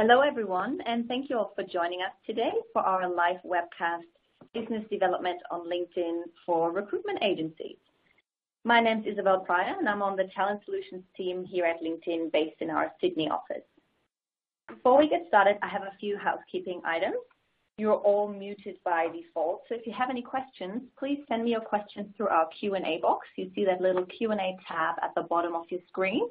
Hello, everyone, and thank you all for joining us today for our live webcast, Business Development on LinkedIn for Recruitment Agencies. My name is Isabel Pryor, and I'm on the Talent Solutions team here at LinkedIn based in our Sydney office. Before we get started, I have a few housekeeping items. You're all muted by default, so if you have any questions, please send me your questions through our Q&A box. You see that little Q&A tab at the bottom of your screen.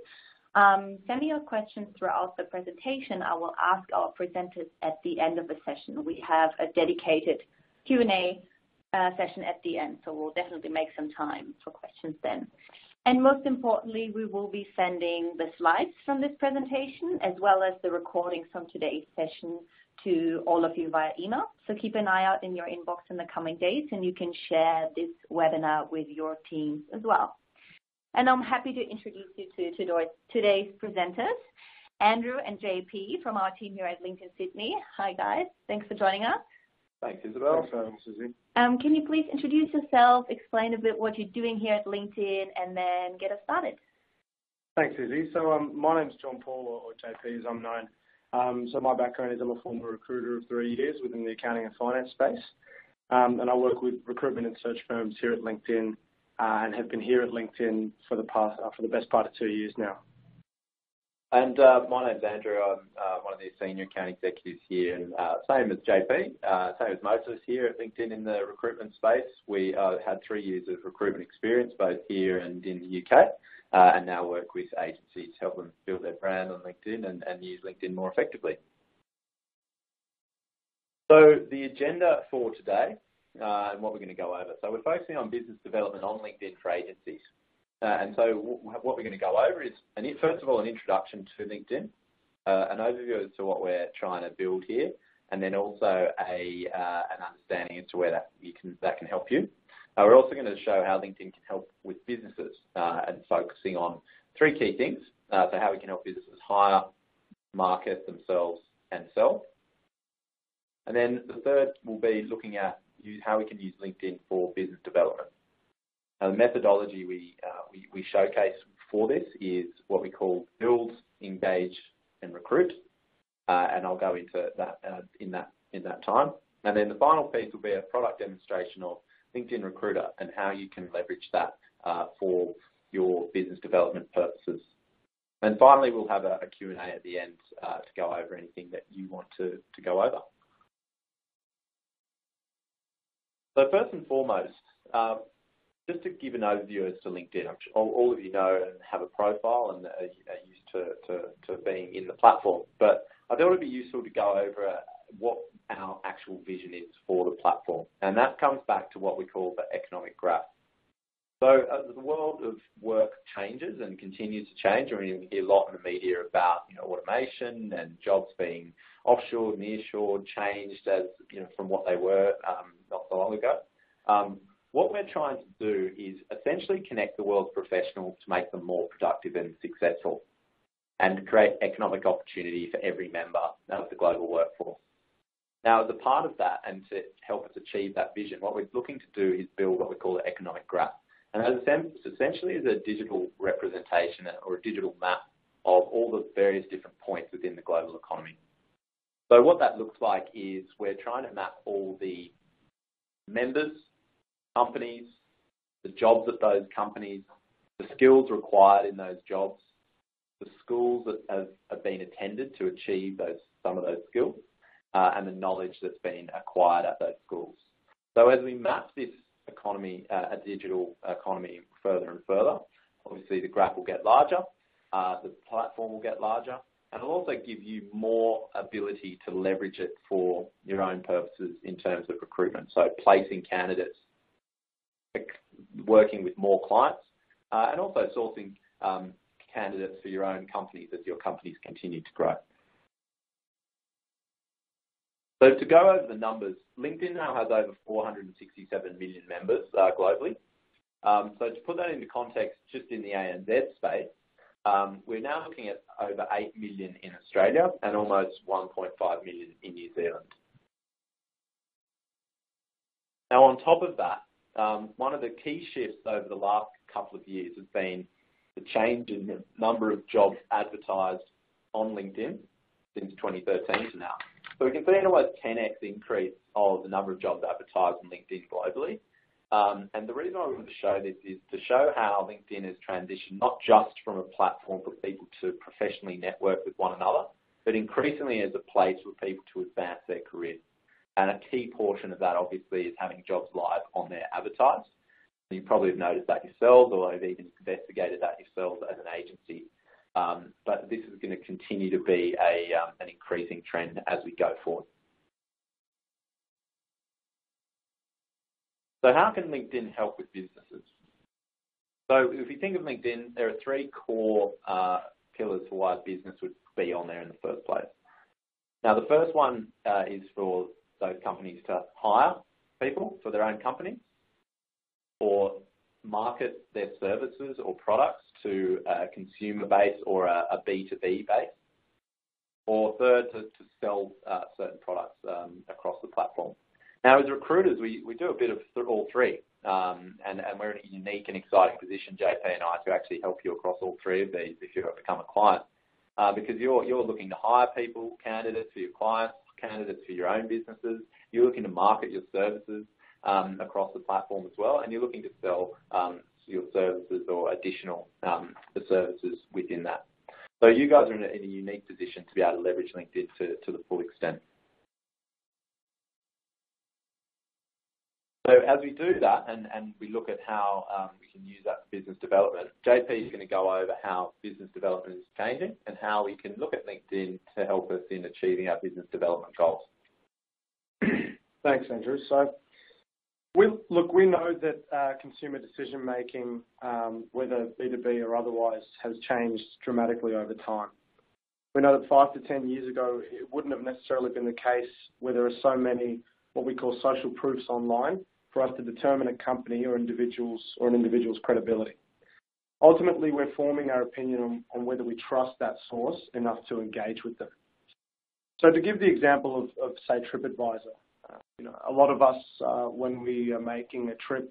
Send me your questions throughout the presentation. I will ask our presenters at the end of the session. We have a dedicated Q&A session at the end, so we'll definitely make some time for questions then. And most importantly, we will be sending the slides from this presentation as well as the recordings from today's session to all of you via email. So keep an eye out in your inbox in the coming days, and you can share this webinar with your teams as well. And I'm happy to introduce you to today's presenters, Andrew and JP from our team here at LinkedIn Sydney. Hi, guys. Thanks for joining us. Thanks, Isabel. Thanks, Susie. Can you please introduce yourself, explain a bit what you're doing here at LinkedIn, and then get us started? Thanks, Susie. So my name's John Paul, or JP as I'm known. So my background is I'm a former recruiter of 3 years within the accounting and finance space. And I work with recruitment and search firms here at LinkedIn. And have been here at LinkedIn for the best part of 2 years now. And my name's Andrew. I'm one of the senior account executives here, and same as JP, same as most of us here at LinkedIn in the recruitment space. We had 3 years of recruitment experience, both here and in the UK, and now work with agencies to help them build their brand on LinkedIn and use LinkedIn more effectively. So the agenda for today, and what we're going to go over. So we're focusing on business development on LinkedIn for agencies. And so what we're going to go over is, first of all, an introduction to LinkedIn, an overview as to what we're trying to build here, and then also an understanding as to where that can help you. We're also going to show how LinkedIn can help with businesses and focusing on 3 key things. So how we can help businesses hire, market themselves, and sell. And then the third will be looking at how we can use LinkedIn for business development. Now, the methodology we showcase for this is what we call build, engage, and recruit, and I'll go into that in that time. And then the final piece will be a product demonstration of LinkedIn Recruiter and how you can leverage that for your business development purposes. And finally, we'll have a Q&A at the end to go over anything that you want to go over. So first and foremost, just to give an overview as to LinkedIn, all of you know and have a profile and are used to being in the platform, but I thought it would be useful to go over what our actual vision is for the platform, and that comes back to what we call the economic graph. So as the world of work changes and continues to change, I mean, we hear a lot in the media about automation and jobs being offshore, nearshore, changed as from what they were not so long ago. What we're trying to do is essentially connect the world's professionals to make them more productive and successful, and to create economic opportunity for every member of the global workforce. Now, as a part of that, and to help us achieve that vision, what we're looking to do is build what we call the economic graph. And that essentially is a digital representation or a digital map of all the various different points within the global economy. So what that looks like is we're trying to map all the members, companies, the jobs at those companies, the skills required in those jobs, the schools that have been attended to achieve some of those skills, and the knowledge that's been acquired at those schools. So as we map this economy, a digital economy further and further, obviously the graph will get larger, the platform will get larger, and it'll also give you more ability to leverage it for your own purposes in terms of recruitment. So placing candidates, working with more clients, and also sourcing candidates for your own companies as your companies continue to grow. So to go over the numbers, LinkedIn now has over 467 million members globally. So to put that into context, just in the ANZ space, we're now looking at over 8 million in Australia and almost 1.5 million in New Zealand. Now, on top of that, one of the key shifts over the last couple of years has been the change in the number of jobs advertised on LinkedIn since 2013 to now. So we can see an almost 10x increase of the number of jobs advertised on LinkedIn globally. And the reason I wanted to show this is to show how LinkedIn has transitioned not just from a platform for people to professionally network with one another, but increasingly as a place for people to advance their career. And a key portion of that, obviously, is having jobs live on there advertised. You probably have noticed that yourselves, or have even investigated that yourselves as an agency. But this is going to continue to be an increasing trend as we go forward. So how can LinkedIn help with businesses? So if you think of LinkedIn, there are three core pillars for why a business would be on there in the first place. Now, the first one is for those companies to hire people for their own companies, or market their services or products to a consumer base or a B2B base, or third, to sell certain products across the platform. Now, as recruiters, we do a bit of all three, and we're in a unique and exciting position, JP and I, to actually help you across all three of these if you become a client, because you're looking to hire people, candidates for your clients, candidates for your own businesses. You're looking to market your services across the platform as well, and you're looking to sell your services or additional the services within that. So you guys are in a unique position to be able to leverage LinkedIn to the full extent. So as we do that and we look at how we can use that for business development, JP is going to go over how business development is changing and how we can look at LinkedIn to help us in achieving our business development goals. Thanks, Andrew. So we know that consumer decision-making, whether B2B or otherwise, has changed dramatically over time. We know that 5 to 10 years ago, it wouldn't have necessarily been the case where there are so many what we call social proofs online for us to determine a company or an individual's credibility. Ultimately, we're forming our opinion on whether we trust that source enough to engage with them. So to give the example of say, TripAdvisor, a lot of us, when we are making a trip,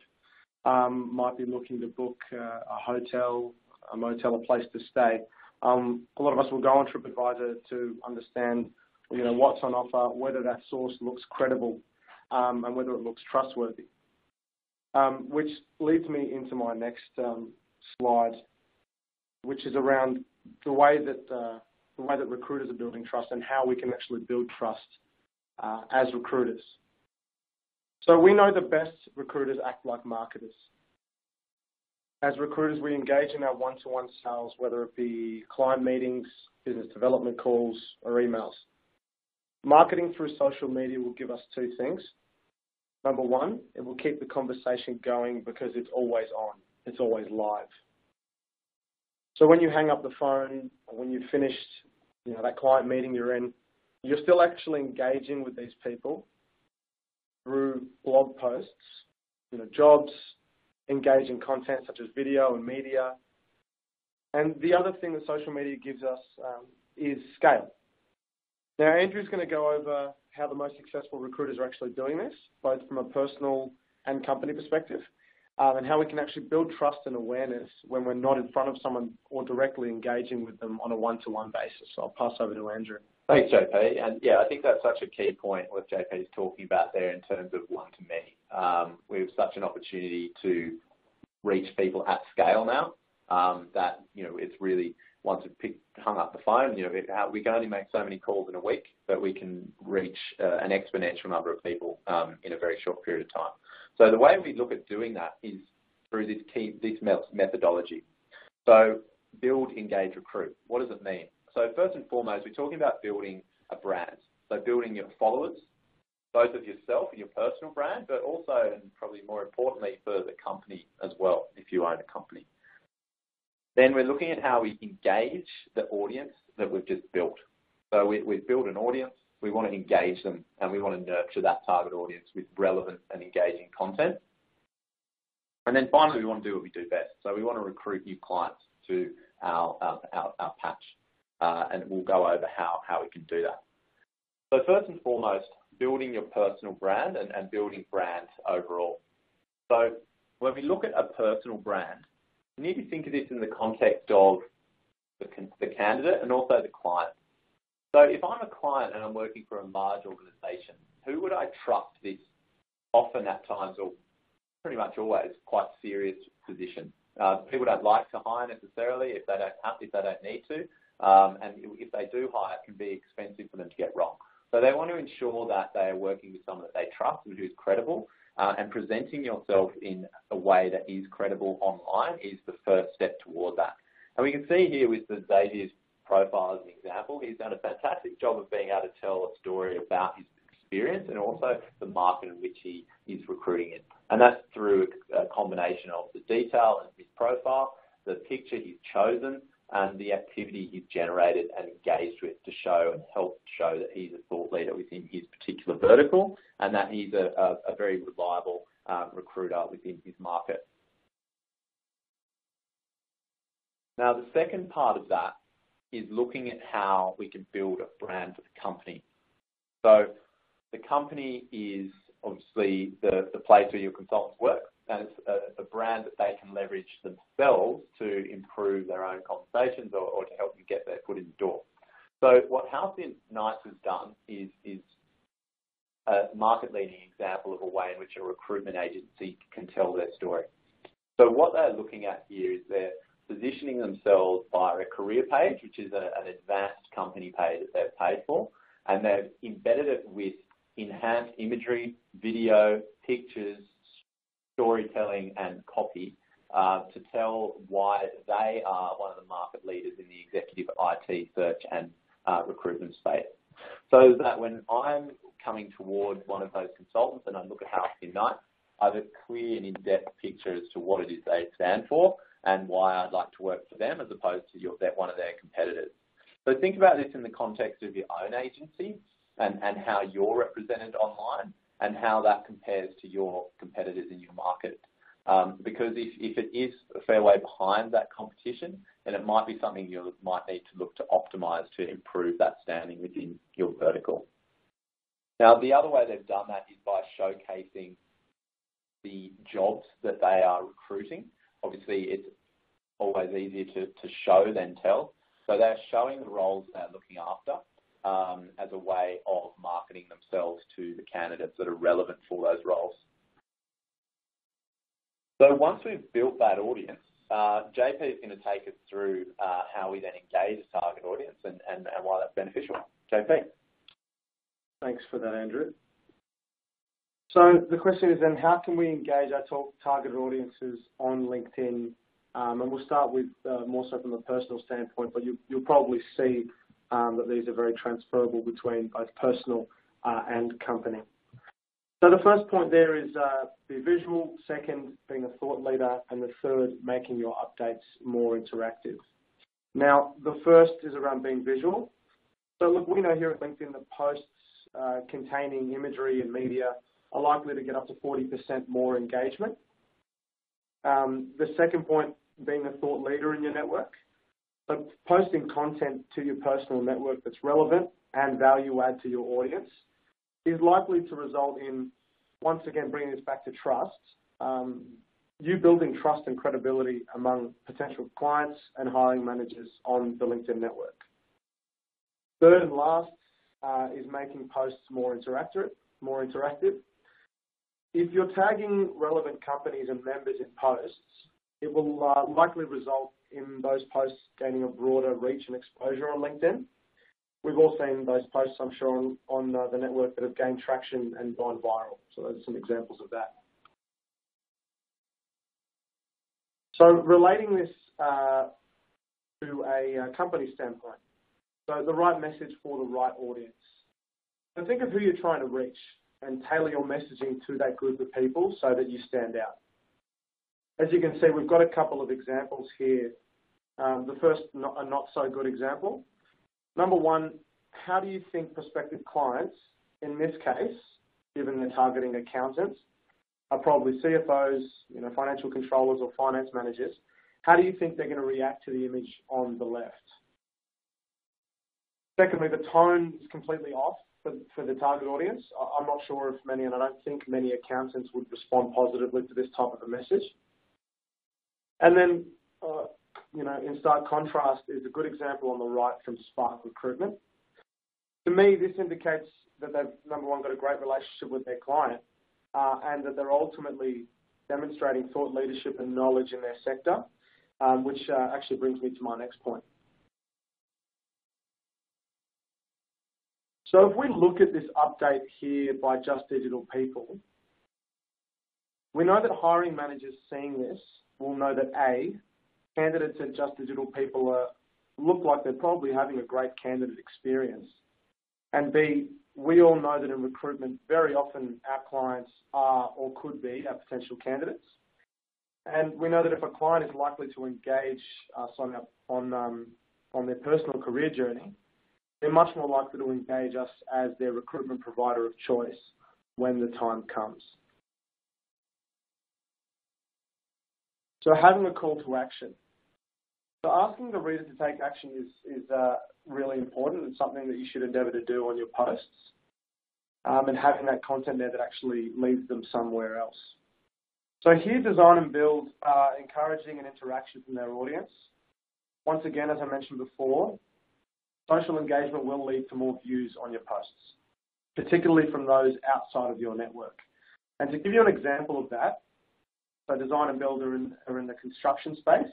might be looking to book a hotel, a motel, a place to stay. A lot of us will go on TripAdvisor to understand, what's on offer, whether that source looks credible, and whether it looks trustworthy. Which leads me into my next slide, which is around the way that recruiters are building trust and how we can actually build trust as recruiters. So we know the best recruiters act like marketers. As recruiters, we engage in our one-to-one sales, whether it be client meetings, business development calls, or emails. Marketing through social media will give us two things. Number one, it will keep the conversation going because it's always on. It's always live. So when you hang up the phone, or when you've finished that client meeting you're in, you're still actually engaging with these people through blog posts, jobs, engaging content such as video and media. And the other thing that social media gives us is scale. Now, Andrew's going to go over how the most successful recruiters are actually doing this, both from a personal and company perspective, and how we can actually build trust and awareness when we're not in front of someone or directly engaging with them on a one-to-one basis. So I'll pass over to Andrew. Thanks, JP. And yeah, I think that's such a key point what JP is talking about there in terms of one-to-many. We have such an opportunity to reach people at scale now that, it's really, once we've hung up the phone, we can only make so many calls in a week, but we can reach an exponential number of people in a very short period of time. So the way we look at doing that is through this methodology. So build, engage, recruit. What does it mean? So first and foremost, we're talking about building a brand. So building your followers, both of yourself and your personal brand, but also, and probably more importantly, for the company as well, if you own a company. Then we're looking at how we engage the audience that we've just built. So we've built an audience, we want to engage them, and we want to nurture that target audience with relevant and engaging content. And then finally, we want to do what we do best. So we want to recruit new clients to our patch, and we'll go over how we can do that. So first and foremost, building your personal brand and building brand overall. So when we look at a personal brand, you need to think of this in the context of the candidate and also the client. So if I'm a client and I'm working for a large organisation, who would I trust this often at times, or pretty much always, quite serious position? People don't like to hire necessarily if they don't need to, and if they do hire, it can be expensive for them to get wrong. So they want to ensure that they are working with someone that they trust and who is credible, and presenting yourself in a way that is credible online is the first step toward that. And we can see here with the Xavier's profile as an example, he's done a fantastic job of being able to tell a story about his experience and also the market in which he is recruiting in. And that's through a combination of the detail of his profile, the picture he's chosen, and the activity he's generated and engaged with to show and help show that he's a thought leader within his particular vertical and that he's a very reliable recruiter within his market. Now, the second part of that is looking at how we can build a brand for the company. So the company is obviously the place where your consultants work, and it's a brand that they can leverage themselves to improve their own conversations or to help them get their foot in the door. So what Housekeeping has done is a market-leading example of a way in which a recruitment agency can tell their story. So what they're looking at here is they're positioning themselves via a career page, which is an advanced company page that they've paid for, and they've embedded it with enhanced imagery, video, pictures, storytelling and copy to tell why they are one of the market leaders in the executive IT search and recruitment space. So that when I'm coming toward one of those consultants and I look at Housekeeping, I have a clear and in-depth picture as to what it is they stand for and why I'd like to work for them as opposed to one of their competitors. So think about this in the context of your own agency and how you're represented online and how that compares to your competitors in your market. Because if it is a fair way behind that competition, then it might be something you might need to look to optimise to improve that standing within your vertical. Now, the other way they've done that is by showcasing the jobs that they are recruiting. Obviously, it's always easier to show than tell. So they're showing the roles they're looking after as a way of marketing themselves to the candidates that are relevant for those roles. So once we've built that audience, JP is going to take us through how we then engage a target audience and why that's beneficial. JP. Thanks for that, Andrew. So the question is then, how can we engage our targeted audiences on LinkedIn? And we'll start with more so from a personal standpoint, but you'll probably see that these are very transferable between both personal and company. So the first point there is be visual, second, being a thought leader, and the third, making your updates more interactive. Now, the first is around being visual. So look, we know here at LinkedIn that posts containing imagery and media are likely to get up to 40% more engagement. The second point, being a thought leader in your network. So posting content to your personal network that's relevant and value add to your audience is likely to result in, once again, bringing this back to trust, you building trust and credibility among potential clients and hiring managers on the LinkedIn network. Third and last is making posts more interactive. If you're tagging relevant companies and members in posts, it will likely result in those posts gaining a broader reach and exposure on LinkedIn. We've all seen those posts, I'm sure, on the network that have gained traction and gone viral. So those are some examples of that. So relating this to a company standpoint, so the right message for the right audience. So think of who you're trying to reach and tailor your messaging to that group of people so that you stand out. As you can see, we've got a couple of examples here. The first, a not so good example. Number one, how do you think prospective clients, in this case, given they're targeting accountants, are probably CFOs, financial controllers or finance managers, how do you think they're going to react to the image on the left? Secondly, the tone is completely off for the target audience. I'm not sure if many, and I don't think many accountants would respond positively to this type of a message. And then, in stark contrast is a good example on the right from Spark Recruitment. To me, this indicates that they've, number one, got a great relationship with their client and that they're ultimately demonstrating thought leadership and knowledge in their sector, which actually brings me to my next point. So if we look at this update here by Just Digital People, we know that hiring managers seeing this will know that A, candidates at Just Digital People look like they're probably having a great candidate experience. And B, we all know that in recruitment, very often our clients are or could be our potential candidates. And we know that if a client is likely to engage us on their personal career journey, they're much more likely to engage us as their recruitment provider of choice when the time comes. So having a call to action. So asking the reader to take action is really important and something that you should endeavour to do on your posts, and having that content there that actually leads them somewhere else. So here, design and build encouraging an interaction from their audience. Once again, as I mentioned before, social engagement will lead to more views on your posts, particularly from those outside of your network. And to give you an example of that, so design and build are in the construction space.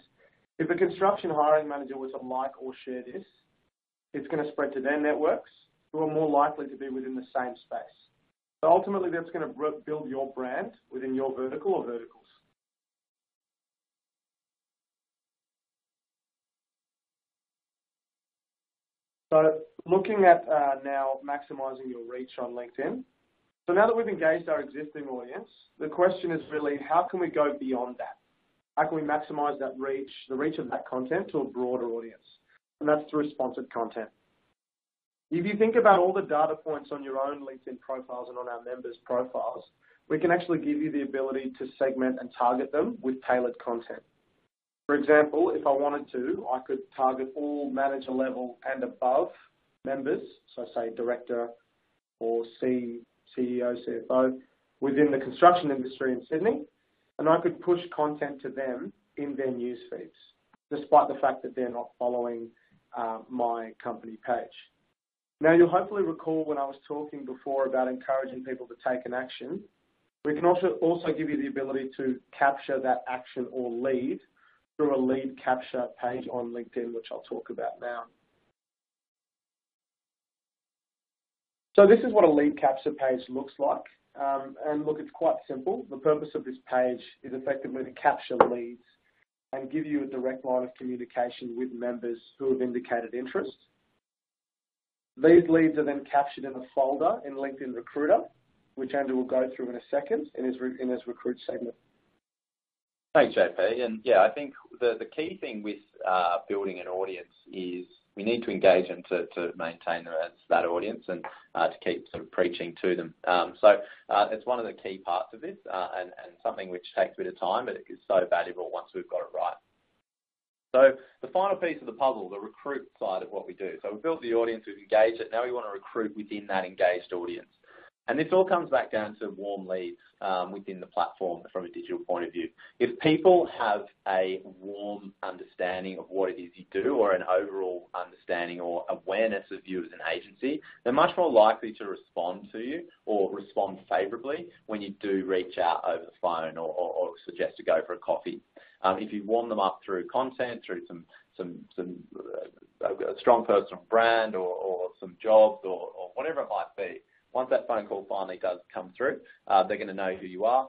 If a construction hiring manager was to like or share this, it's going to spread to their networks, who are more likely to be within the same space. So ultimately, that's going to build your brand within your vertical or verticals. So looking at now maximising your reach on LinkedIn. So now that we've engaged our existing audience, the question is really, how can we go beyond that? How can we maximise that reach, the reach of that content to a broader audience? And that's through sponsored content. If you think about all the data points on your own LinkedIn profiles and on our members' profiles, we can actually give you the ability to segment and target them with tailored content. For example, if I wanted to, I could target all manager level and above members, so say director or CEO, CFO, within the construction industry in Sydney, and I could push content to them in their news feeds, despite the fact that they're not following my company page. Now, you'll hopefully recall when I was talking before about encouraging people to take an action, we can also give you the ability to capture that action or lead through a lead capture page on LinkedIn, which I'll talk about now. So this is what a lead capture page looks like. And look, it's quite simple. The purpose of this page is effectively to capture leads and give you a direct line of communication with members who have indicated interest. These leads are then captured in a folder in LinkedIn Recruiter, which Andrew will go through in a second in his Recruit segment. Thanks, JP. And yeah, I think the key thing with building an audience is we need to engage them to maintain that audience and to keep sort of preaching to them. So it's one of the key parts of this and something which takes a bit of time, but it is so valuable once we've got it right. So the final piece of the puzzle, the recruit side of what we do. So we've built the audience, we've engaged it, now we want to recruit within that engaged audience. And this all comes back down to warm leads within the platform from a digital point of view. If people have a warm understanding of what it is you do or an overall understanding or awareness of you as an agency, they're much more likely to respond to you or respond favourably when you do reach out over the phone or suggest to go for a coffee. If you warm them up through content, through a strong personal brand or some jobs or whatever it might be, once that phone call finally does come through, they're going to know who you are,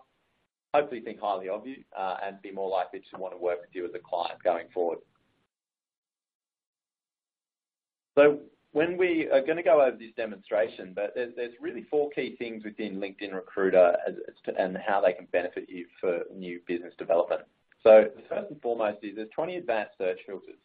hopefully think highly of you, and be more likely to want to work with you as a client going forward. So when we are going to go over this demonstration, but there's really 4 key things within LinkedIn Recruiter and how they can benefit you for new business development. So the first and foremost is there's 20 advanced search filters.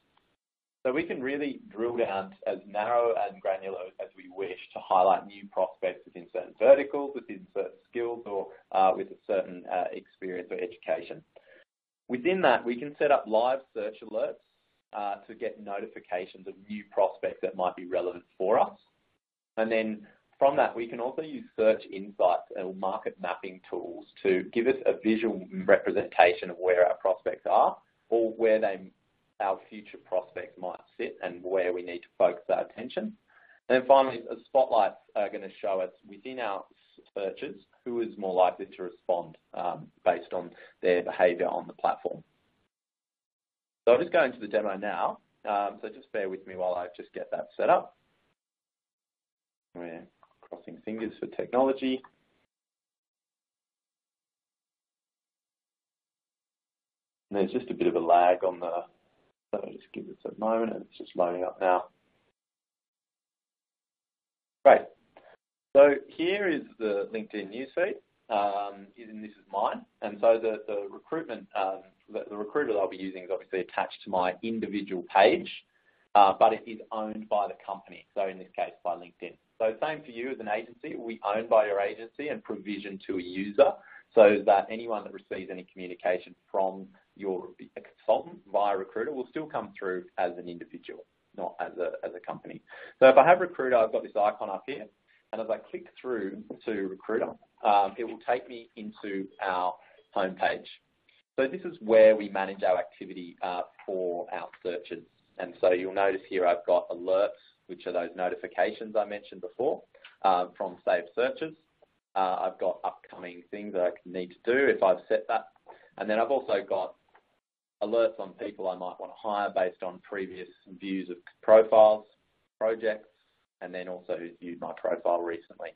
So we can really drill down as narrow and granular as we wish to highlight new prospects within certain verticals, within certain skills, or with a certain experience or education. Within that, we can set up live search alerts to get notifications of new prospects that might be relevant for us. And then from that, we can also use search insights and market mapping tools to give us a visual representation of where our prospects are or where our future prospects might sit and where we need to focus our attention. And then finally, the spotlights are going to show us within our searches who is more likely to respond based on their behaviour on the platform. So I'll just go into the demo now. So just bear with me while I just get that set up. We're crossing fingers for technology. And there's just a bit of a lag on the, so just give this a moment and it's just loading up now. Great. So here is the LinkedIn newsfeed, and this is mine. And so the recruitment, the recruiter that I'll be using is obviously attached to my individual page, but it is owned by the company. So in this case, by LinkedIn. So same for you as an agency, it will be owned by your agency and provisioned to a user, so that anyone that receives any communication from your consultant via recruiter will still come through as an individual, not as a company. So if I have recruiter, I've got this icon up here, and as I click through to recruiter, it will take me into our homepage. So this is where we manage our activity for our searches. And so you'll notice here I've got alerts, which are those notifications I mentioned before from saved searches. I've got upcoming things that I need to do if I've set that. And then I've also got alerts on people I might want to hire based on previous views of profiles, projects, and then also who's viewed my profile recently.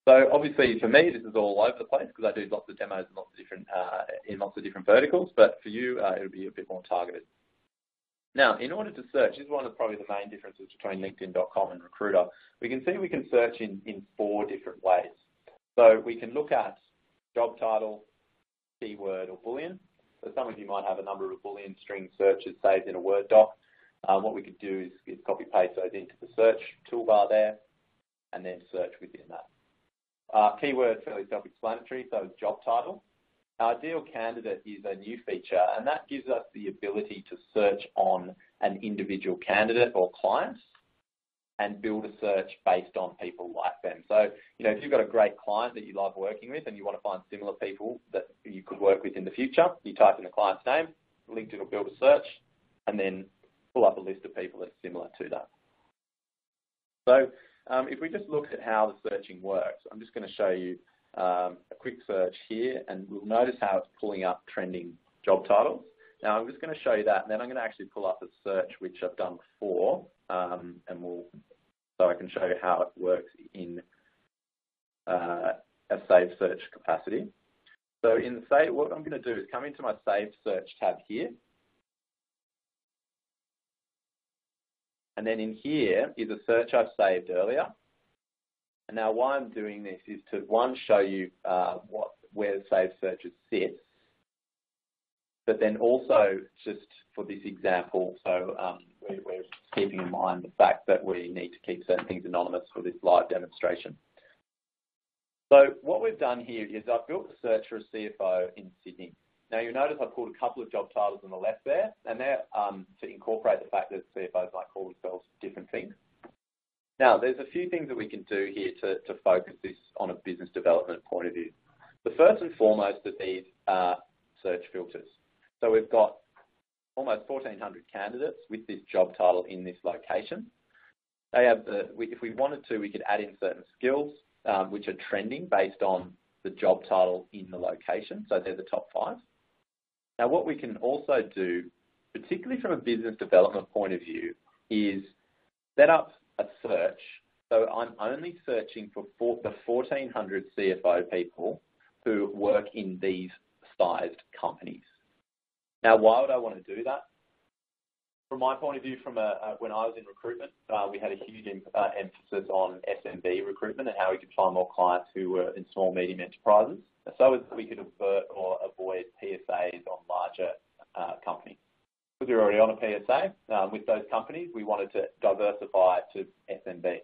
So obviously for me, this is all over the place because I do lots of demos and in lots of different verticals, but for you, it'll be a bit more targeted. Now, in order to search, this is one of probably the main differences between LinkedIn.com and Recruiter. We can see we can search in 4 different ways. So we can look at job title, keyword, or Boolean. So some of you might have a number of Boolean string searches saved in a Word doc. What we could do is copy paste those into the search toolbar there and then search within that. Keyword, fairly self-explanatory, so job title. Ideal candidate is a new feature, and that gives us the ability to search on an individual candidate or client and build a search based on people like them. So, if you've got a great client that you love working with and you want to find similar people that you could work with in the future, you type in the client's name, LinkedIn will build a search, and then pull up a list of people that are similar to that. So if we just look at how the searching works, I'm just going to show you a quick search here, and we'll notice how it's pulling up trending job titles. Now, I'm just going to show you that, and then I'm going to actually pull up a search which I've done before, so I can show you how it works in a saved search capacity. So in the save, what I'm going to do is come into my saved search tab here, and then in here is a search I've saved earlier. And now why I'm doing this is to, one, show you where saved searches sit, but then also just for this example, so we're keeping in mind the fact that we need to keep certain things anonymous for this live demonstration. So what we've done here is I've built a search for a CFO in Sydney. Now you'll notice I pulled a couple of job titles on the left there, and they're to incorporate the fact that CFOs might call themselves different things. Now, there's a few things that we can do here to focus this on a business development point of view. The first and foremost of these are search filters. So we've got almost 1,400 candidates with this job title in this location. They have if we wanted to, we could add in certain skills which are trending based on the job title in the location. So they're the top 5. Now, what we can also do, particularly from a business development point of view, is set up a search. So I'm only searching for the 1,400 CFO people who work in these sized companies. Now, why would I want to do that? From my point of view, when I was in recruitment, we had a huge emphasis on SMB recruitment and how we could find more clients who were in small, medium enterprises, so as we could avert or avoid PSAs on larger companies. Because we were already on a PSA with those companies, we wanted to diversify to SMB.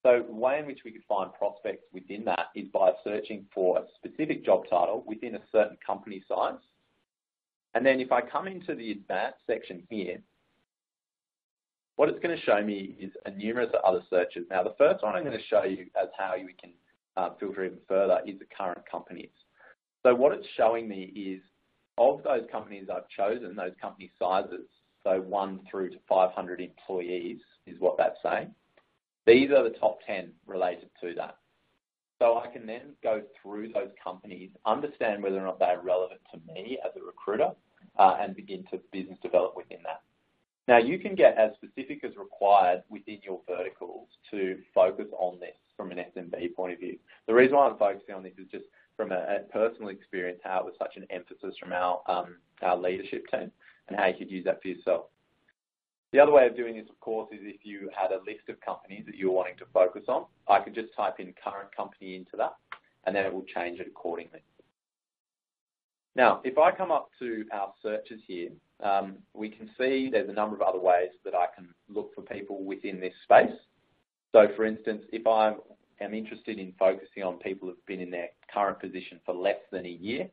So the way in which we could find prospects within that is by searching for a specific job title within a certain company size. And then if I come into the advanced section here, what it's going to show me is a numerous other searches. Now, the first one I'm going to show you as how we can filter even further is the current companies. So what it's showing me is of those companies I've chosen, those company sizes, so 1 through to 500 employees is what that's saying. These are the top 10 related to that. So I can then go through those companies, understand whether or not they're relevant to me as a recruiter, and begin to business develop within that. Now, you can get as specific as required within your verticals to focus on this from an SMB point of view. The reason why I'm focusing on this is just from a personal experience, how it was such an emphasis from our leadership team and how you could use that for yourself. The other way of doing this, of course, is if you had a list of companies that you're wanting to focus on, I could just type in current company into that, and then it will change it accordingly. Now, if I come up to our searches here, we can see there's a number of other ways that I can look for people within this space. So, for instance, if I am interested in focusing on people who've been in their current position for less than a year,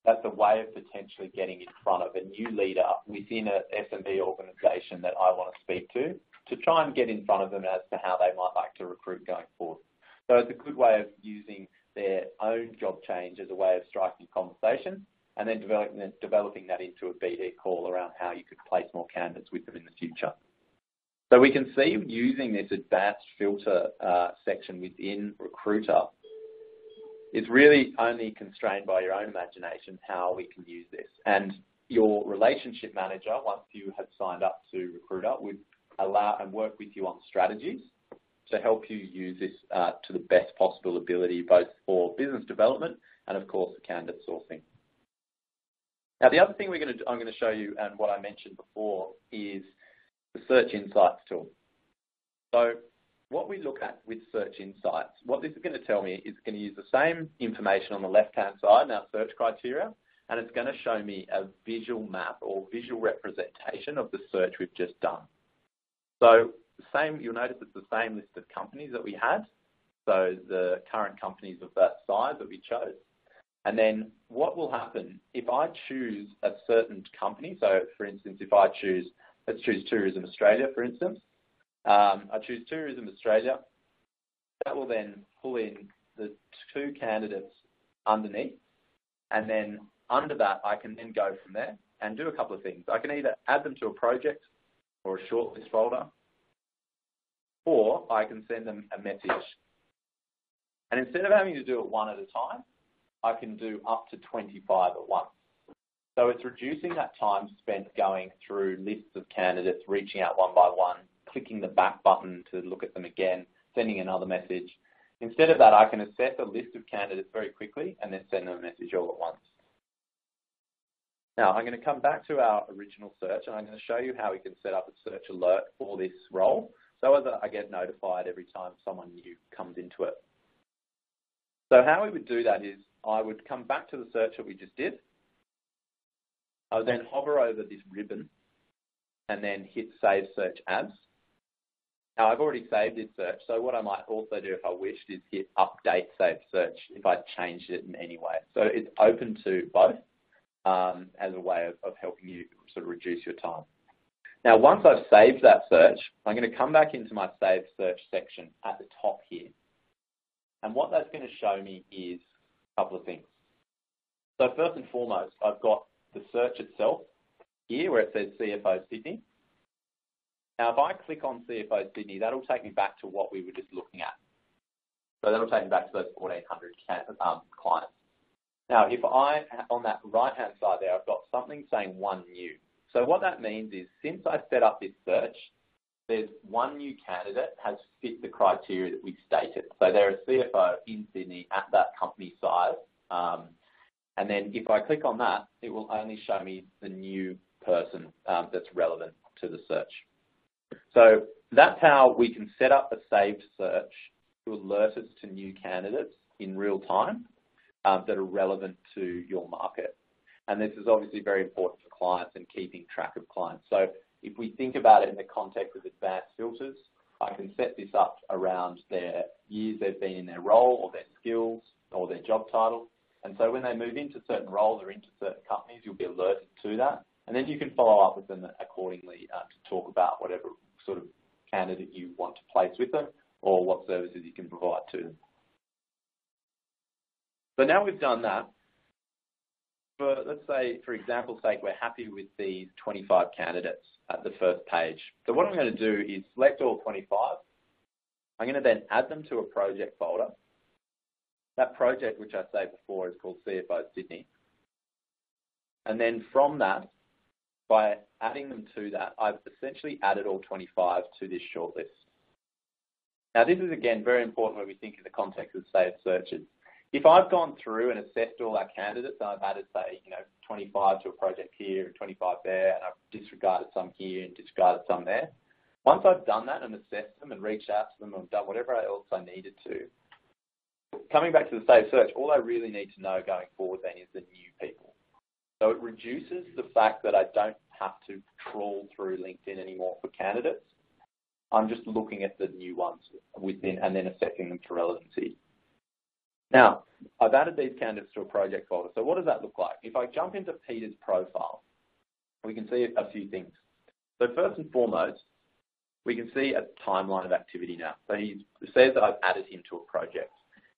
that's a way of potentially getting in front of a new leader within an SMB organisation that I want to speak to try and get in front of them as to how they might like to recruit going forward. So it's a good way of using their own job change as a way of striking conversation and then developing that into a BD call around how you could place more candidates with them in the future. So we can see using this advanced filter section within Recruiter, it's really only constrained by your own imagination how we can use this. And your relationship manager, once you have signed up to Recruiter, would allow and work with you on strategies to help you use this to the best possible ability, both for business development and, of course, for candidate sourcing. Now, the other thing I'm going to show you, and what I mentioned before, is the Search Insights tool. So what we look at with Search Insights, what this is going to tell me is going to use the same information on the left-hand side, our search criteria, and it's going to show me a visual map or visual representation of the search we've just done. So you'll notice it's the same list of companies that we had, so the current companies of that size that we chose. And then what will happen if I choose a certain company, so for instance, if I choose, let's choose Tourism Australia, for instance. I choose Tourism Australia. That will then pull in the two candidates underneath. And then under that, I can then go from there and do a couple of things. I can either add them to a project or a shortlist folder, or I can send them a message. And instead of having to do it one at a time, I can do up to 25 at once. So it's reducing that time spent going through lists of candidates, reaching out one by one, clicking the back button to look at them again, sending another message. Instead of that, I can assess a list of candidates very quickly and then send them a message all at once. Now, I'm going to come back to our original search, and I'm going to show you how we can set up a search alert for this role so that I get notified every time someone new comes into it. So how we would do that is I would come back to the search that we just did. I would then hover over this ribbon and then hit Save Search As. Now, I've already saved this search, so what I might also do if I wished is hit Update Save Search if I changed it in any way. So it's open to both as a way of helping you sort of reduce your time. Now, once I've saved that search, I'm going to come back into my Save Search section at the top here. And what that's going to show me is a couple of things. So first and foremost, I've got the search itself here where it says CFO Sydney. Now, if I click on CFO Sydney, that'll take me back to what we were just looking at. So that'll take me back to those 1,400 clients. Now, if on that right-hand side there, I've got something saying one new. So what that means is since I set up this search, there's one new candidate has fit the criteria that we stated. So they're a CFO in Sydney at that company size. And then if I click on that, it will only show me the new person that's relevant to the search. So that's how we can set up a saved search to alert us to new candidates in real time that are relevant to your market. And this is obviously very important for clients and keeping track of clients. So if we think about it in the context of advanced filters, I can set this up around their years they've been in their role or their skills or their job title. And so when they move into certain roles or into certain companies, you'll be alerted to that. And then you can follow up with them accordingly to talk about whatever sort of candidate you want to place with them or what services you can provide to them. So now we've done that. Let's say, for example's sake, we're happy with these 25 candidates at the first page. So what I'm going to do is select all 25 I'm going to then add them to a project folder. That project, which I said before, is called CFO Sydney. And then from that, by adding them to that, I've essentially added all 25 to this shortlist. Now, this is, again, very important when we think in the context of saved searches. If I've gone through and assessed all our candidates, and I've added, say, 25 to a project here and 25 there, and I've disregarded some here and disregarded some there, once I've done that and assessed them and reached out to them and done whatever else I needed to, coming back to the saved search, all I really need to know going forward then is the new people. So it reduces the fact that I don't have to trawl through LinkedIn anymore for candidates. I'm just looking at the new ones within and then assessing them for relevancy. Now, I've added these candidates to a project folder. So what does that look like? If I jump into Peter's profile, we can see a few things. So first and foremost, we can see a timeline of activity now. So he says that I've added him to a project.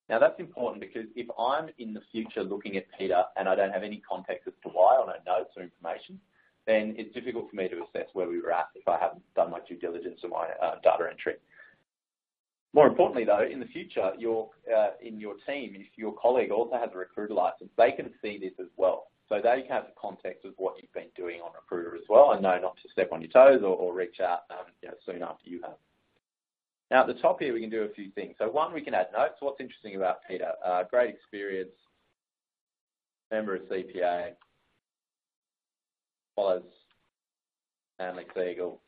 Now, that's important because if I'm in the future looking at Peter and I don't have any context as to why or no notes or information, then it's difficult for me to assess where we were at if I haven't done my due diligence or my data entry. More importantly, though, in the future, in your team, if your colleague also has a recruiter license, they can see this as well. So they can have the context of what you've been doing on Recruiter as well and know not to step on your toes or reach out soon after you have. Now, at the top here, we can do a few things. So one, we can add notes. What's interesting about Peter? Great experience, member of CPA, follows Stanley Siegel.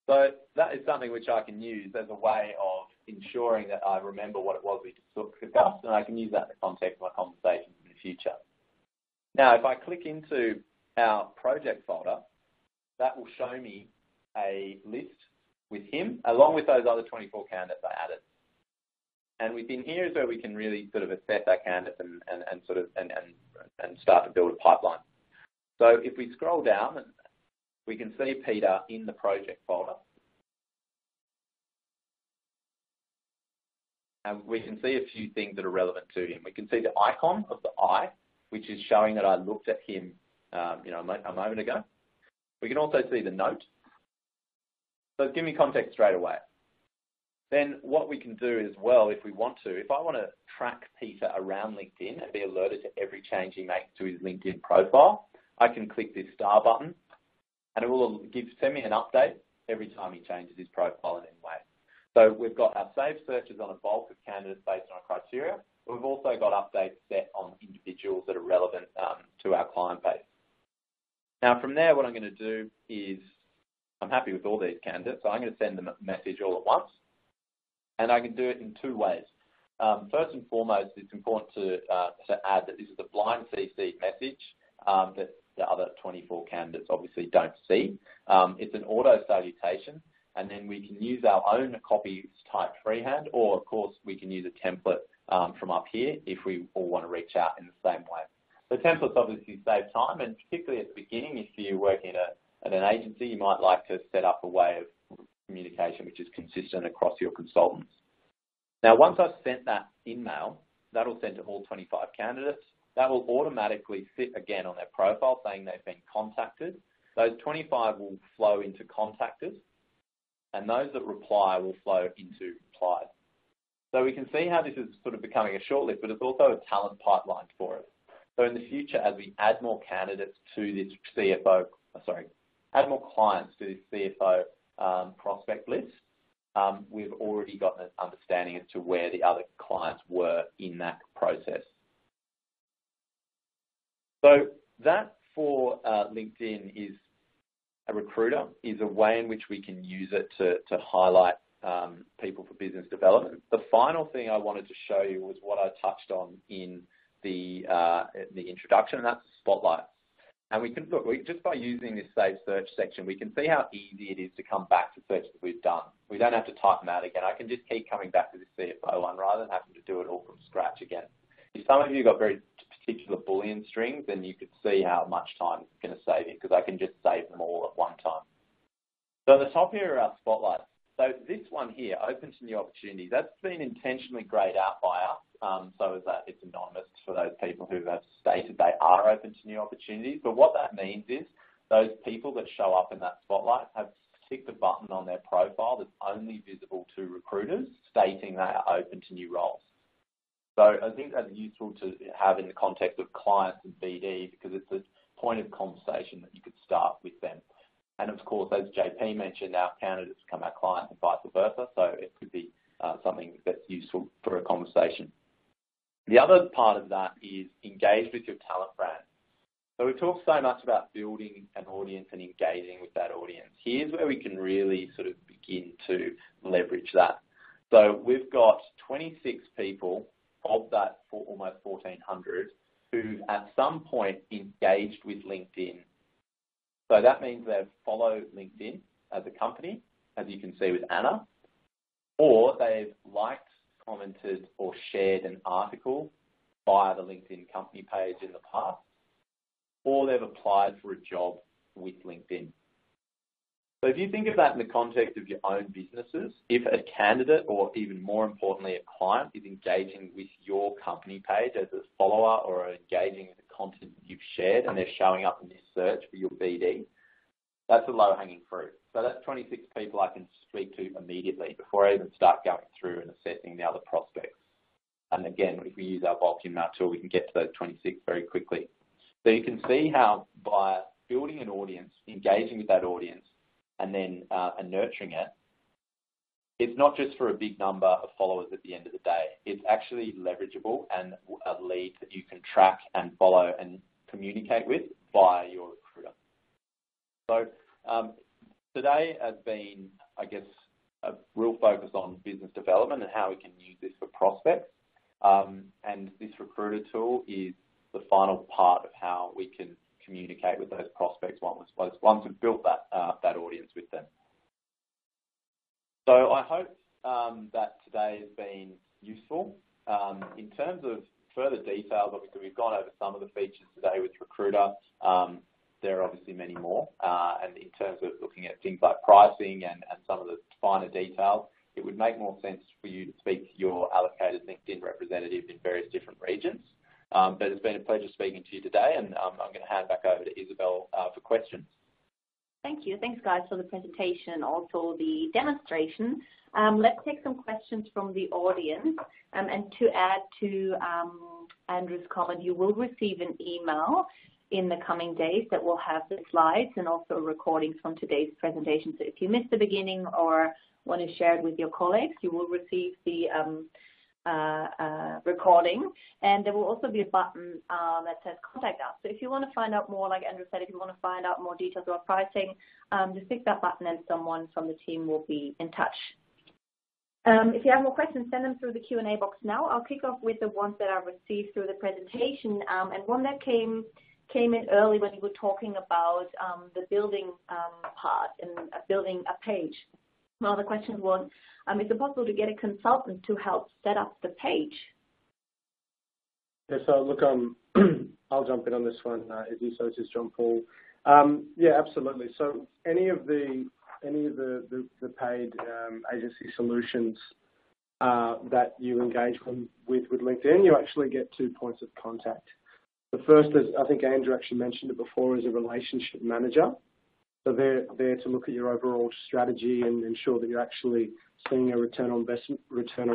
So that is something which I can use as a way of ensuring that I remember what it was we discussed, and I can use that in the context of my conversations in the future. Now, if I click into our project folder, that will show me a list with him, along with those other 24 candidates I added. And within here is where we can really sort of assess our candidates and start to build a pipeline. So if we scroll down, we can see Peter in the project folder. And we can see a few things that are relevant to him. We can see the icon of the eye, which is showing that I looked at him a moment ago. We can also see the note. So give me context straight away. Then what we can do as well, if we want to, if I want to track Peter around LinkedIn and be alerted to every change he makes to his LinkedIn profile, I can click this star button and it will send me an update every time he changes his profile in any way. So we've got our saved searches on a bulk of candidates based on our criteria. We've also got updates set on individuals that are relevant to our client base. Now from there, what I'm going to do is, I'm happy with all these candidates, so I'm going to send them a message all at once. And I can do it in two ways. First and foremost, it's important to add that this is a blind CC message that the other 24 candidates obviously don't see. It's an auto salutation, and then we can use our own copy typed freehand, or of course we can use a template from up here if we all want to reach out in the same way. The templates obviously save time, and particularly at the beginning, if you're working at an agency, you might like to set up a way of communication which is consistent across your consultants. Now, once I've sent that email, that'll send to all 25 candidates. That will automatically sit again on their profile saying they've been contacted. Those 25 will flow into contacted, and those that reply will flow into replied. So we can see how this is sort of becoming a shortlist, but it's also a talent pipeline for us. So in the future, as we add more candidates to this add more clients to this CFO prospect list, we've already got an understanding as to where the other clients were in that process. So that for LinkedIn is a recruiter, is a way in which we can use it to highlight people for business development. The final thing I wanted to show you was what I touched on in the introduction, and that's the spotlight. And we can look, just by using this save search section, we can see how easy it is to come back to searches that we've done. We don't have to type them out again. I can just keep coming back to this CFO one rather than having to do it all from scratch again. If some of you got very particular Boolean strings, then you could see how much time it's going to save you, because I can just save them all at one time. So at the top here are our spotlights. So this one here, open to new opportunities, that's been intentionally grayed out by us, so that it's anonymous for those people who have stated they are open to new opportunities. But what that means is those people that show up in that spotlight have tick the button on their profile that's only visible to recruiters, stating they are open to new roles. So I think that's useful to have in the context of clients and BD, because it's a point of conversation that you could start with them. And of course, as JP mentioned, our candidates become our clients and vice versa, so it could be something that's useful for a conversation. The other part of that is engage with your talent brand. So we've talked so much about building an audience and engaging with that audience. Here's where we can really sort of begin to leverage that. So we've got 26 people of that for almost 1,400 who at some point engaged with LinkedIn. So that means they've followed LinkedIn as a company, as you can see with Anna, or they've liked, commented, or shared an article via the LinkedIn company page in the past, or they've applied for a job with LinkedIn. So if you think of that in the context of your own businesses, if a candidate, or even more importantly, a client is engaging with your company page as a follower or engaging with the content you've shared and they're showing up in this search for your BD, that's a low-hanging fruit. So that's 26 people I can speak to immediately before I even start going through and assessing the other prospects. And again, if we use our volume map tool, we can get to those 26 very quickly. So you can see how by building an audience, engaging with that audience, and then and nurturing it, it's not just for a big number of followers at the end of the day. It's actually leverageable and a lead that you can track and follow and communicate with via your recruiter. So today has been, I guess, a real focus on business development and how we can use this for prospects. And this recruiter tool is the final part of how we can communicate with those prospects once we've built that audience with them. So I hope that today has been useful. In terms of further details, obviously we've gone over some of the features today with Recruiter. There are obviously many more. And in terms of looking at things like pricing and some of the finer details, it would make more sense for you to speak to your allocated LinkedIn representative in various different regions. But it's been a pleasure speaking to you today, and I'm going to hand back over to Isabel for questions. Thank you. Thanks, guys, for the presentation and also the demonstration. Let's take some questions from the audience. And to add to Andrew's comment, you will receive an email in the coming days that will have the slides and also recordings from today's presentation. So if you missed the beginning or want to share it with your colleagues, you will receive the recording, and there will also be a button that says contact us. So if you want to find out more, like Andrew said, if you want to find out more details about pricing, just click that button and someone from the team will be in touch. If you have more questions, send them through the Q&A box now. I'll kick off with the ones that I received through the presentation, and one that came in early when you were talking about the building part and building a page. Well, the question was, is it possible to get a consultant to help set up the page? Yeah, so look, I'll jump in on this one, Izzy. So this is John Paul. Yeah, absolutely. So any of the paid agency solutions that you engage with LinkedIn, you actually get 2 points of contact. The first is, I think Andrew actually mentioned it before, is a relationship manager. So they're there to look at your overall strategy and ensure that you're actually seeing a return on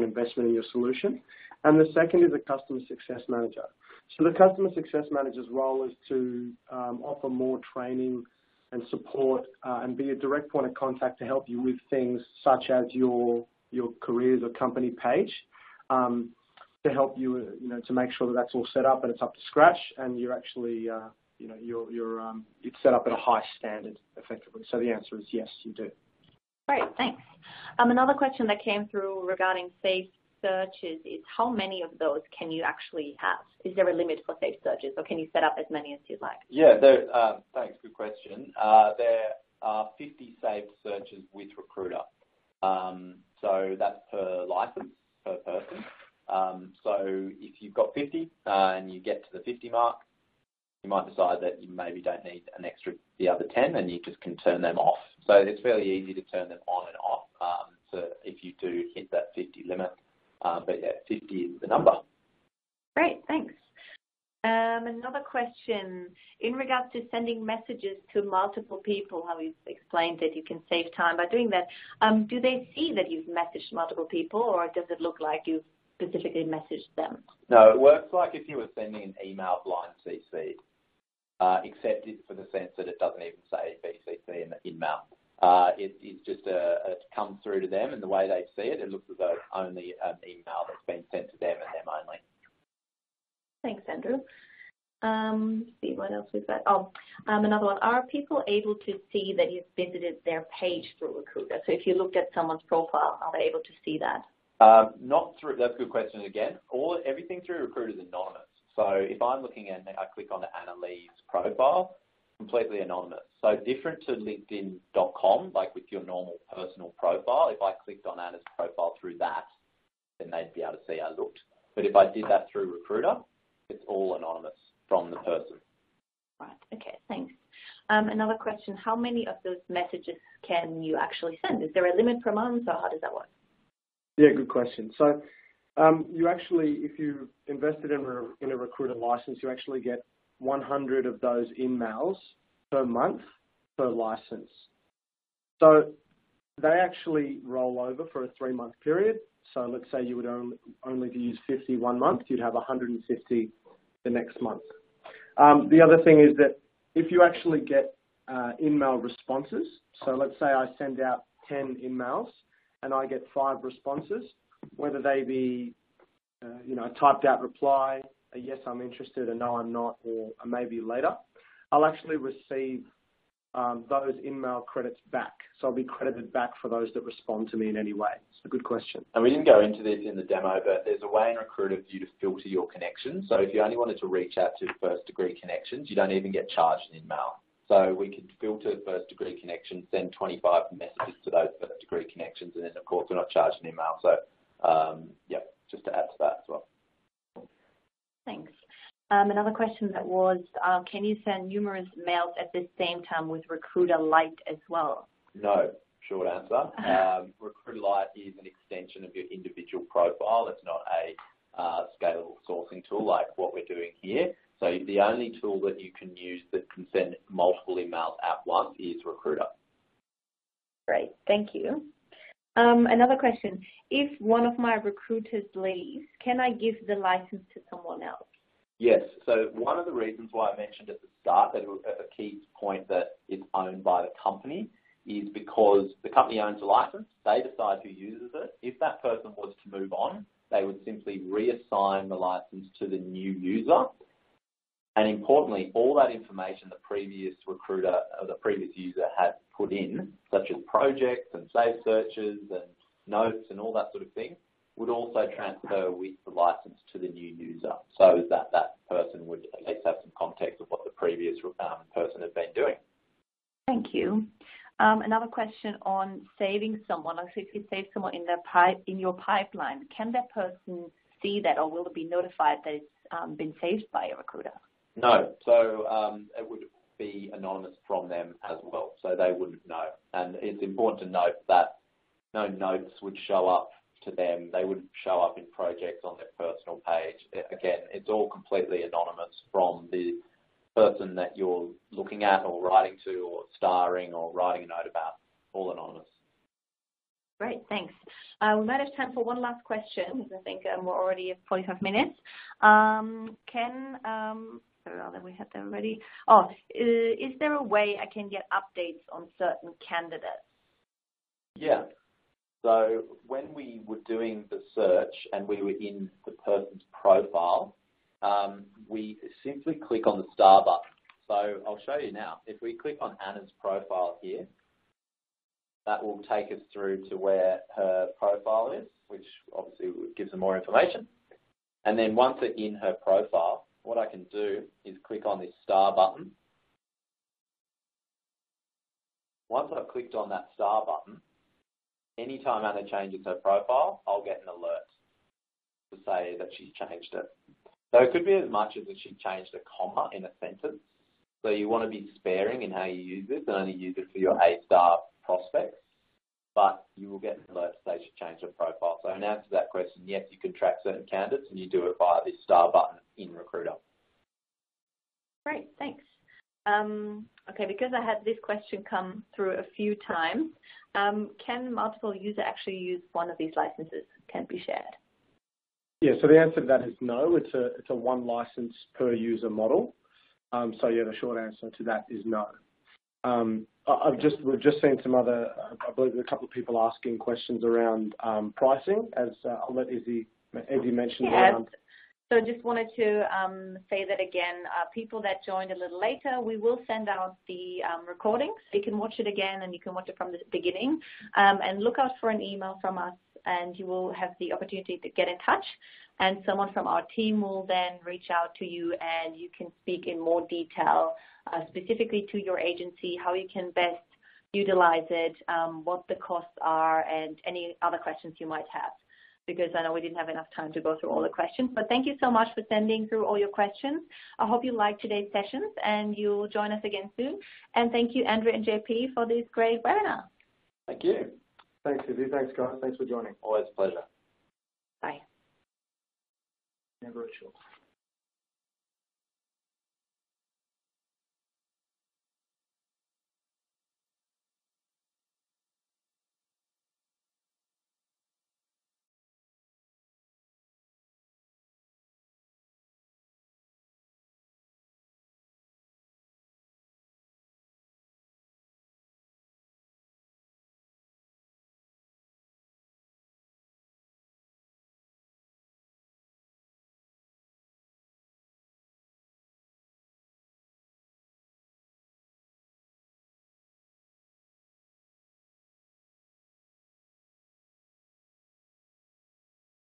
investment in your solution. And the second is a customer success manager. So the customer success manager's role is to offer more training and support and be a direct point of contact to help you with things such as your careers or company page, to help you, to make sure that that's all set up and it's up to scratch and you're actually it's set up at a high standard, effectively. So the answer is yes, you do. Great, thanks. Another question that came through regarding saved searches is how many of those can you actually have? Is there a limit for saved searches, or can you set up as many as you'd like? Yeah, thanks, good question. There are 50 saved searches with Recruiter. So that's per license, per person. So if you've got 50 and you get to the 50 mark, you might decide that you maybe don't need the other 10, and you just can turn them off. So it's fairly easy to turn them on and off if you do hit that 50 limit. But yeah, 50 is the number. Great, thanks. Another question in regards to sending messages to multiple people, how you've explained that you can save time by doing that. Do they see that you've messaged multiple people, or does it look like you've specifically messaged them? No, it works like if you were sending an email blind CC, except for the sense that it doesn't even say BCC in the email. It's just it comes through to them, and the way they see it, it looks as though it's only an email that's been sent to them and them only. Thanks, Andrew. Let's see what else we've got. Another one. Are people able to see that you've visited their page through Recruiter? So if you looked at someone's profile, are they able to see that? Not through. That's a good question again. Everything through Recruiter is anonymous. So if I'm looking at, I click on Anna Lee's profile, completely anonymous. So different to LinkedIn.com, like with your normal personal profile. If I clicked on Anna's profile through that, then they'd be able to see I looked. But if I did that through Recruiter, it's all anonymous from the person. Right. Okay. Thanks. Another question: how many of those messages can you actually send? Is there a limit per month, or how does that work? Yeah, good question. So you actually, if you invested in a Recruiter license, you actually get 100 of those emails per month per license. So they actually roll over for a 3-month period. So let's say you would only use 50 one month, you'd have 150 the next month. The other thing is that if you actually get email responses, so let's say I send out 10 emails and I get 5 responses, whether they be a typed out reply, a yes, I'm interested, a no, I'm not, or a maybe later, I'll actually receive those email credits back. So I'll be credited back for those that respond to me in any way. It's a good question. And we didn't go into this in the demo, but there's a way in Recruiter for you to filter your connections. So if you only wanted to reach out to first-degree connections, you don't even get charged an email. So we could filter first-degree connections, send 25 messages to those first-degree connections, and then, of course, we're not charging an email. So, just to add to that as well. Thanks. Another question that was, can you send numerous mails at the same time with Recruiter Lite as well? No, short answer. Recruiter Lite is an extension of your individual profile. It's not a scalable sourcing tool like what we're doing here. So the only tool that you can use that can send multiple emails at once is Recruiter. Great, thank you. Another question. If one of my recruiters leaves, can I give the license to someone else? Yes. So one of the reasons why I mentioned at the start that a key point that it's owned by the company is because the company owns the license. They decide who uses it. If that person was to move on, they would simply reassign the license to the new user. And importantly, all that information the previous recruiter or the previous user had put in, such as projects and save searches and notes and all that sort of thing, would also transfer with the license to the new user, so that person would at least have some context of what the previous person had been doing. Thank you. Another question on saving someone. So if you save someone in your pipeline, can that person see that, or will it be notified that it's been saved by a recruiter? No. So it would be anonymous from them as well, so they wouldn't know. And it's important to note that no notes would show up to them. They wouldn't show up in projects on their personal page. Again, it's all completely anonymous from the person that you're looking at or writing to or starring or writing a note about, all anonymous. Great, thanks. We might have time for one last question, because I think we're already at 45 minutes. We had that already. Is there a way I can get updates on certain candidates? Yeah. So when we were doing the search and we were in the person's profile, we simply click on the star button. So I'll show you now. If we click on Anna's profile here, that will take us through to where her profile is, which obviously gives them more information. And then once they're in her profile, what I can do is click on this star button. Once I've clicked on that star button, anytime Anna changes her profile, I'll get an alert to say that she's changed it. So it could be as much as if she changed a comma in a sentence. So you want to be sparing in how you use this and only use it for your A-star prospects. But you will get an alert to say she changed her profile. So in answer to that question, yes, you can track certain candidates and you do it via this star button in Recruiter. Great, thanks. Okay, because I had this question come through a few times, can multiple users actually use one of these licenses? Can be shared? Yeah, so the answer to that is no. It's a one license per user model. So yeah, the short answer to that is no. We've just seen some other, I believe a couple of people asking questions around pricing, as I'll let Izzy mention. Yeah. So just wanted to say that again, people that joined a little later, we will send out the recording, so you can watch it again and you can watch it from the beginning. And look out for an email from us and you will have the opportunity to get in touch. And someone from our team will then reach out to you and you can speak in more detail, specifically to your agency, how you can best utilize it, what the costs are, and any other questions you might have. Because I know we didn't have enough time to go through all the questions. But thank you so much for sending through all your questions. I hope you liked today's sessions and you'll join us again soon. And thank you, Andrew and JP, for this great webinar. Thank you. Thanks, Izzy. Thanks, guys. Thanks for joining. Always a pleasure. Bye. Never a chore.